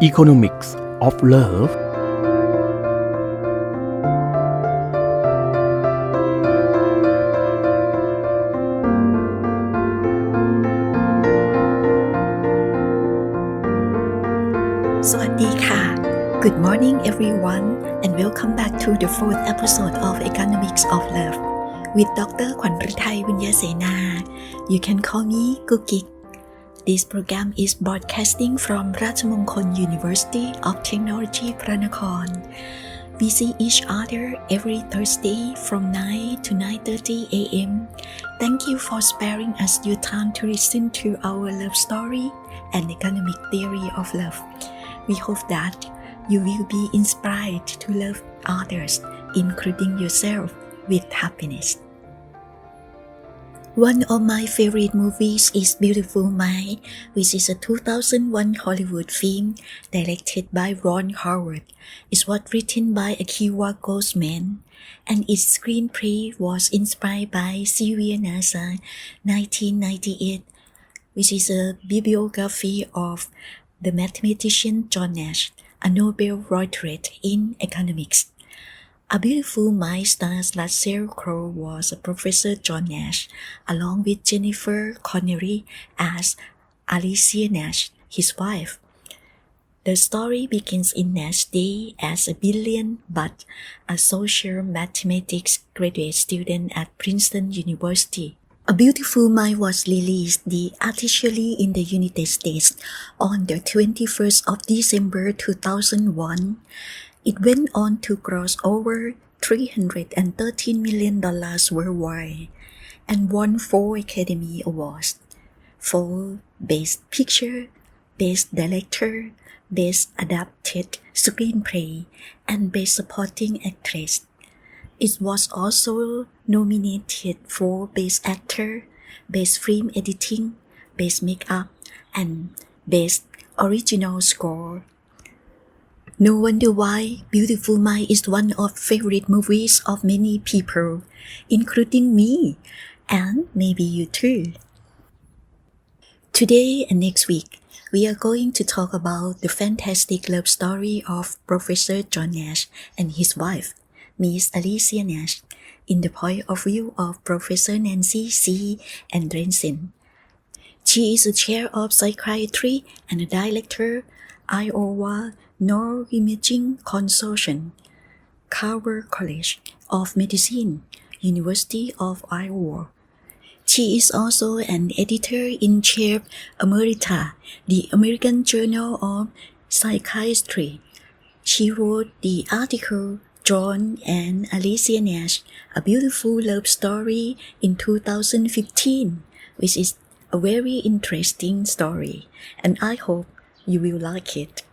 Economics of Love สวัสดีค่ะ Good morning everyone and welcome back to the fourth episode of Economics of Love with Dr. ขวัญฤทัย วิญญาเสนา You can call me Gugik. This program is broadcasting from ราชมงคล University of Technology พระนคร We see each other every Thursday from 9 to 9:30 a.m. Thank you for sparing us your time to listen to our love story and economic theory of love.We hope that you will be inspired to love others, including yourself, with happiness. One of my favorite movies is Beautiful Mind, which is a 2001 Hollywood film directed by Ron Howard. It was written by Akiva Goldsman, and its screenplay was inspired by Sylvia Nasa's 1998, which is a bibliography of the mathematician John Nash, a Nobel laureate in economics. A Beautiful Mind stars Russell Crowe was Professor John Nash, along with Jennifer Connelly as Alicia Nash, his wife. The story begins in Nash's day as a brilliant but a social mathematics graduate student at Princeton University.A Beautiful Mind was released theatrically in the United States on the 21st of December 2001. It went on to gross over $313 million worldwide and won 4 Academy Awards for Best Picture, Best Director, Best Adapted Screenplay, and Best Supporting Actress.It was also nominated for Best Actor, Best Film Editing, Best Makeup, and Best Original Score. No wonder why Beautiful Mind is one of favorite movies of many people, including me, and maybe you too. Today and next week, we are going to talk about the fantastic love story of Professor John Nash and his wife.Miss Alicia Nash, in the point of view of Professor Nancy C. Andreessen. She is a chair of psychiatry and a director, Iowa Neuroimaging Consortium, Carver College of Medicine, University of Iowa. She is also an editor-in-chief emerita, the American Journal of Psychiatry. She wrote the article,John and Alicia Nash, A Beautiful Love Story in 2015, which is a very interesting story, and I hope you will like it.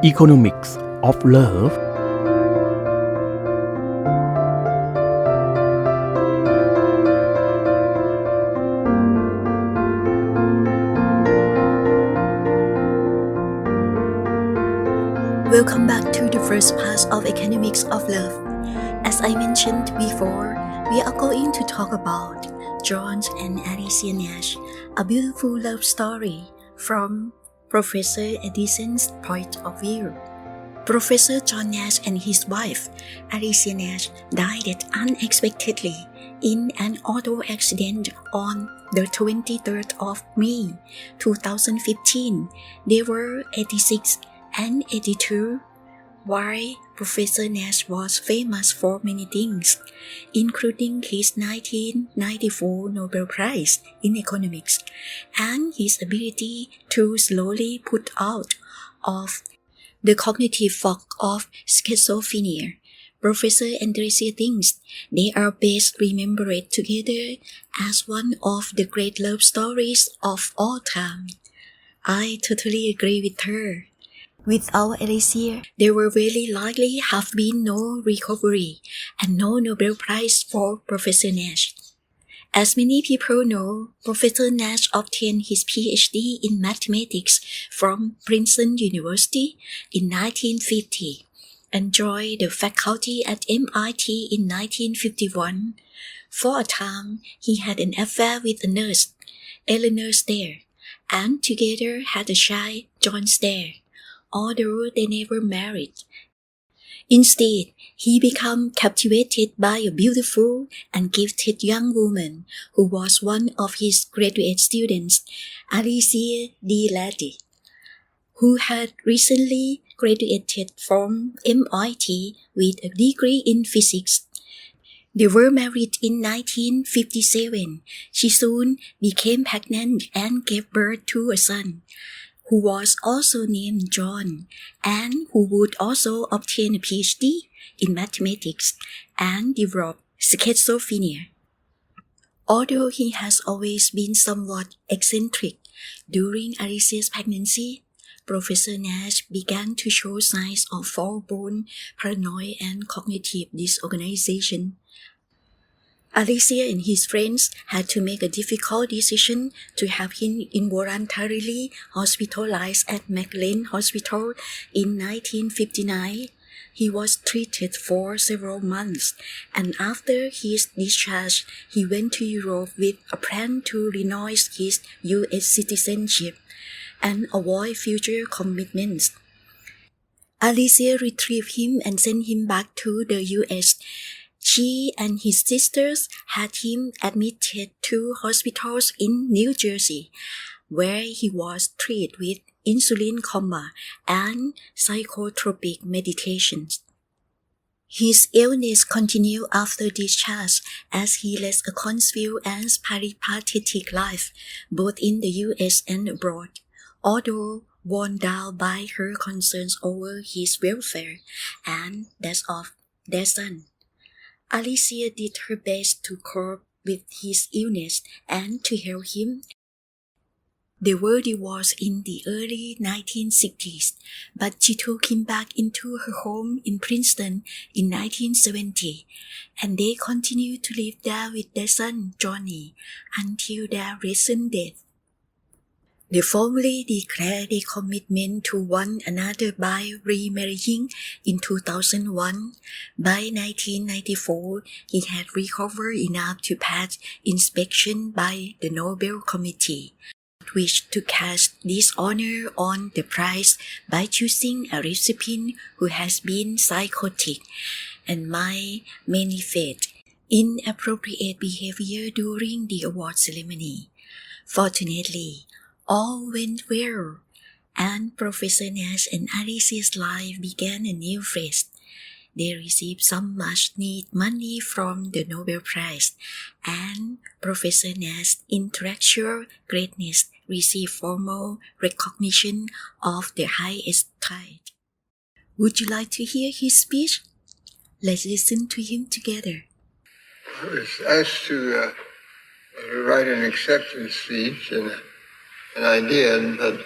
Economics of Love Welcome back to the first part of Economics of Love. As I mentioned before, we are going to talk about John and Alicia Nash, a beautiful love story from Professor Edison's point of view. Professor John Nash and his wife, Alicia Nash, died unexpectedly in an auto accident on the 23rd of May, 2015. They were 86 and 82. While Professor Nash was famous for many things, including his 1994 Nobel Prize in Economics and his ability to slowly put out of the cognitive fog of schizophrenia, Professor Andreessen thinks they are best remembered together as one of the great love stories of all time. I totally agree with her.Without Alicia, there will very likely have been no recovery and no Nobel Prize for Professor Nash. As many people know, Professor Nash obtained his PhD in mathematics from Princeton University in 1950 and joined the faculty at MIT in 1951. For a time, he had an affair with a nurse, Eleanor Stair, and together had a child, John Stair, although they never married. Instead, he became captivated by a beautiful and gifted young woman who was one of his graduate students, Alicia D. Lady, who had recently graduated from MIT with a degree in physics. They were married in 1957. She soon became pregnant and gave birth to a son, who was also named John, and who would also obtain a PhD in mathematics and develop schizophrenia. Although he has always been somewhat eccentric, during Alicia's pregnancy, Professor Nash began to show signs of full-blown paranoia and cognitive disorganization. Alicia and his friends had to make a difficult decision to have him involuntarily hospitalized at McLean Hospital in 1959. He was treated for several months, and after his discharge, he went to Europe with a plan to renounce his U.S. citizenship and avoid future commitments. Alicia retrieved him and sent him back to the U.S. She and his sisters had him admitted to hospitals in New Jersey, where he was treated with insulin coma and psychotropic medications. His illness continued after discharge as he led a confused and peripatetic life, both in the U.S. and abroad, although worn down by her concerns over his welfare and that of their son. Alicia did her best to cope with his illness and to help him. They were divorced in the early 1960s, but she took him back into her home in Princeton in 1970, and they continued to live there with their son, Johnny, until their recent death. They formally declared their commitment to one another by remarrying in 2001. By 1994, he had recovered enough to pass inspection by the Nobel Committee, which to cast dishonor on the prize by choosing a recipient who has been psychotic and might manifest inappropriate behavior during the award ceremony. Fortunately, all went well, and Professor Nash and Alicia's life began a new phase. They received some much-needed money from the Nobel Prize, and Professor Nash's intellectual greatness received formal recognition of the highest kind. Would you like to hear his speech? Let's listen to him together. I was asked to write an acceptance speech, and I did, but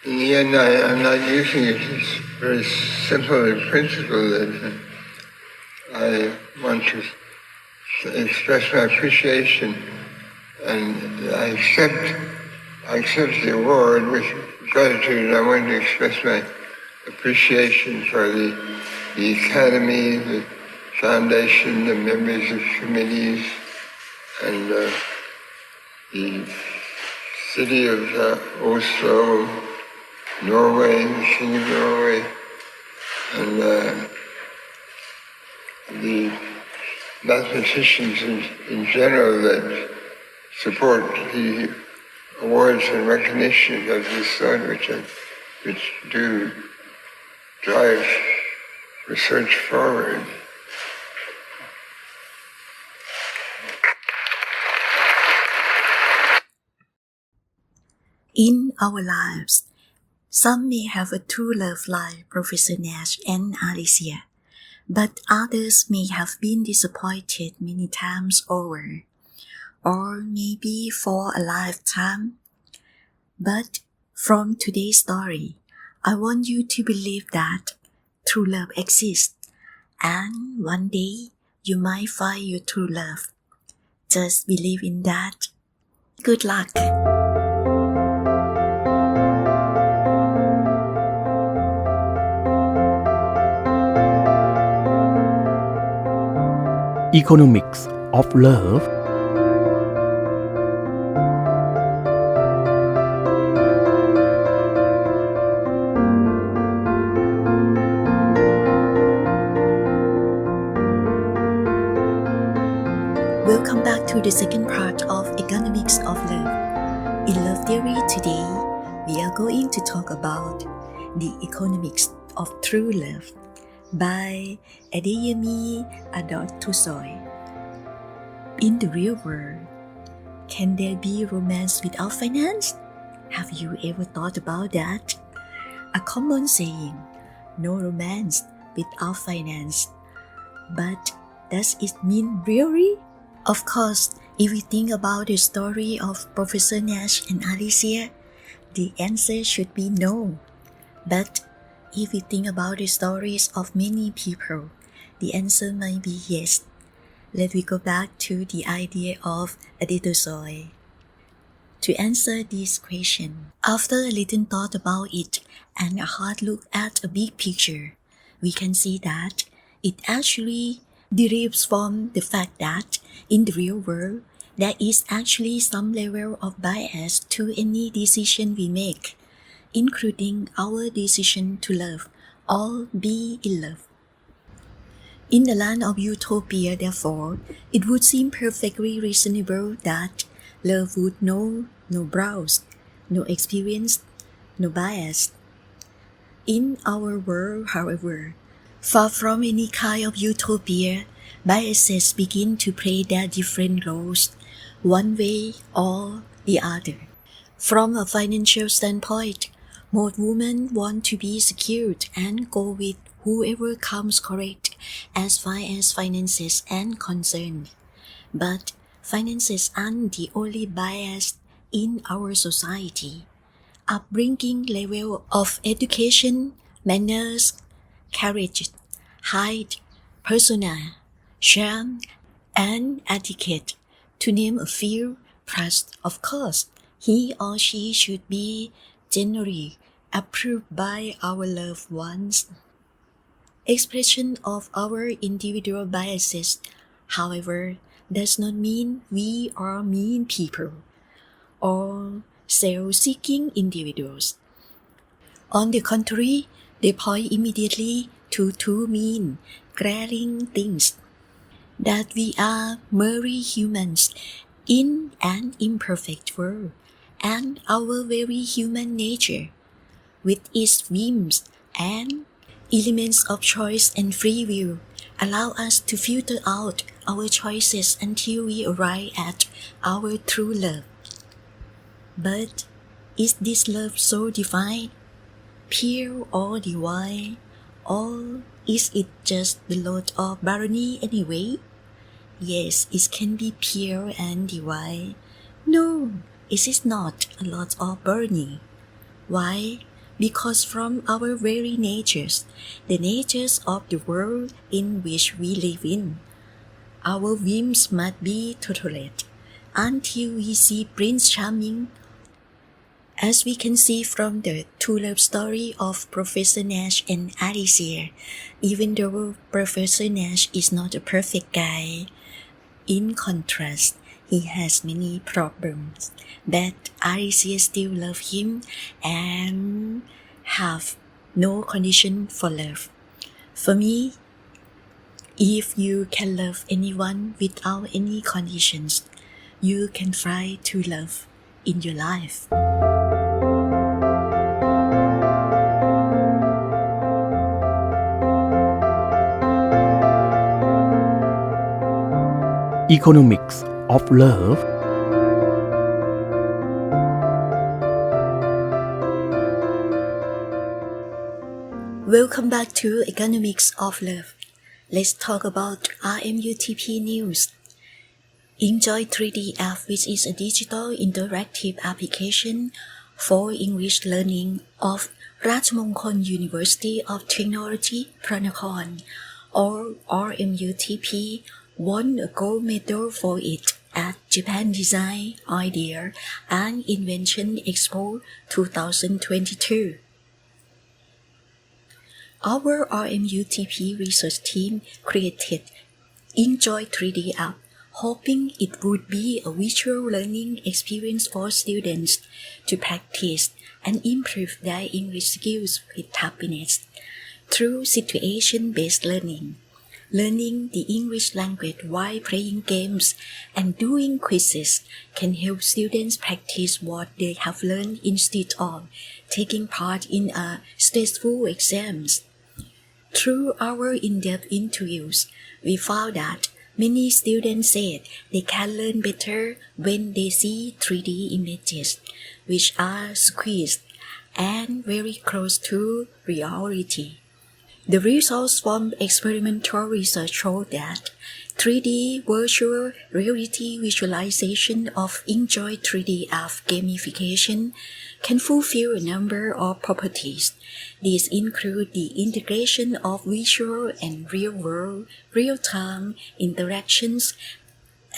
in the end I'm not using it. It's very simple in principle that I want to express my appreciation, and I accept the award with gratitude, and I want to express my appreciation for the Academy, the Foundation, the members of committees, and the city of Oslo, Norway, the King of Norway, and the mathematicians in general that support the awards and recognition of this sort, which do drive research forward. In our lives, some may have a true love like Professor Nash and Alicia, but others may have been disappointed many times over, or maybe for a lifetime. But from today's story, I want you to believe that true love exists, and one day you might find your true love. Just believe in that. Good luck! Economics of Love. Welcome back to the second part of Economics of Love. In Love Theory today, we are going to talk about the economics of true love by Adeyemi Adottosoy. In the real world, can there be romance without finance? Have you ever thought about that? A common saying, no romance without finance. But does it mean really? Of course, if we think about the story of Professor Nash and Alicia, the answer should be no. But if we think about the stories of many people, the answer might be yes. Let me go back to the idea of Adottosoy. To answer this question, after a little thought about it and a hard look at a big picture, we can see that it actually derives from the fact that in the real world, there is actually some level of bias to any decision we make, including our decision to love or be in love. In the land of utopia, therefore, it would seem perfectly reasonable that love would know no browse, no experience, no bias. In our world, however, far from any kind of utopia, biases begin to play their different roles, one way or the other. From a financial standpoint, most women want to be secured and go with whoever comes correct as far as finances are concerned. But finances aren't the only bias in our society. Upbringing level of education, manners, courage, height, persona, charm, and etiquette, to name a few, plus, of course, he or she should be generally approved by our loved ones. Expression of our individual biases, however, does not mean we are mean people or self-seeking individuals. On the contrary, they point immediately to two mean, glaring things: that we are merely humans in an imperfect world, and our very human nature, with its whims and elements of choice and free will, allow us to filter out our choices until we arrive at our true love. But is this love so divine, pure or divine, or is it just the lot of barony anyway? Yes, it can be pure and divine. No, it is not a lot of barony. Why? Because from our very natures, the natures of the world in which we live in, our whims must be totalized until we see Prince Charming. As we can see from the true love story of Professor Nash and Alicia, even though Professor Nash is not a perfect guy, in contrast, he has many problems, but Alicia still loves him and have no condition for love. For me, if you can love anyone without any conditions, you can try to love in your life. Economics of Love. Welcome back to Economics of Love. Let's talk about RMUTP news. Enjoy 3D app, which is a digital interactive application for English learning of Rajmongkol University of Technology, Pranakon, or RMUTP, won a gold medal for it at Japan Design, Idea, and Invention Expo 2022. Our RMUTP research team created Enjoy 3D App, hoping it would be a visual learning experience for students to practice and improve their English skills with happiness. Through situation-based learning, learning the English language while playing games and doing quizzes can help students practice what they have learned instead of taking part in a stressful exams. Through our in-depth interviews, we found that many students said they can learn better when they see 3D images, which are squeezed and very close to reality. The results from experimental research show that 3D virtual reality visualization of Enjoy 3D app gamification can fulfill a number of properties. These include the integration of visual and real-world, real-time interactions,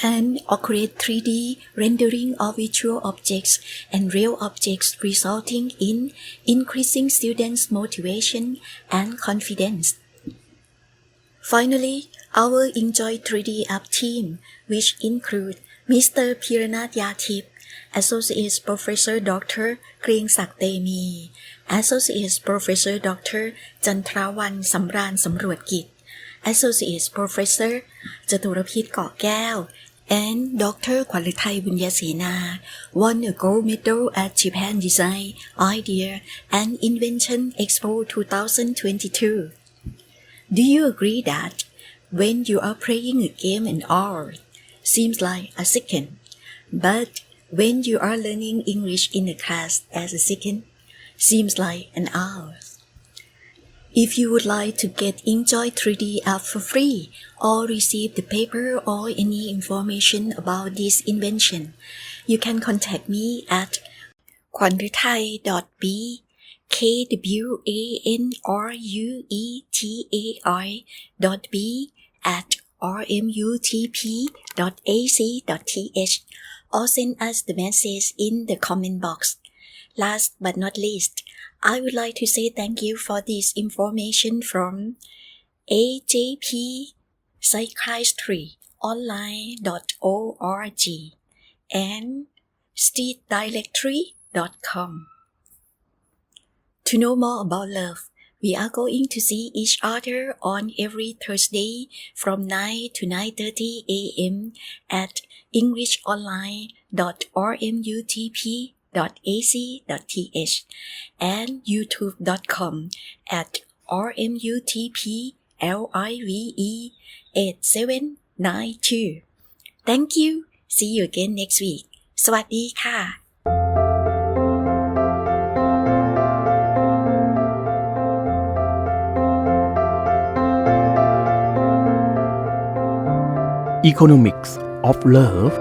and accurate 3D rendering of virtual objects and real objects, resulting in increasing students' motivation and confidence. Finally, our Enjoy 3D app team, which include Mr. Piranath Yatip, Associate Professor Dr. เกรียงศักดิ์เตมี Associate Professor Dr. จันทราวัลย์สำราญสำรวจกิจ Associate Professor จตุรพิษเกาะแก้ว and Dr. ขวัญฤทัยบุญญศรีนา won a gold medal at Japan Design, Idea and Invention Expo 2022. Do you agree that when you are playing a game an hour seems like a second, but when you are learning English in a class as a second seems like an hour? If you would like to get Enjoy 3D app for free or receive the paper or any information about this invention, you can contact me at kwanritthai.b@rmutp.ac.th or send us the message in the comment box. Last but not least, I would like to say thank you for this information from AJP Psychiatry.online.org and streetdirectory.com. To know more about love, we are going to see each other on every Thursday from 9 to 9:30 a.m. at EnglishOnline.rmutp.ac.th and youtube.com at rmutplive8792. Thank you. See you again next week. สวัสดีค่ะ Economics of Love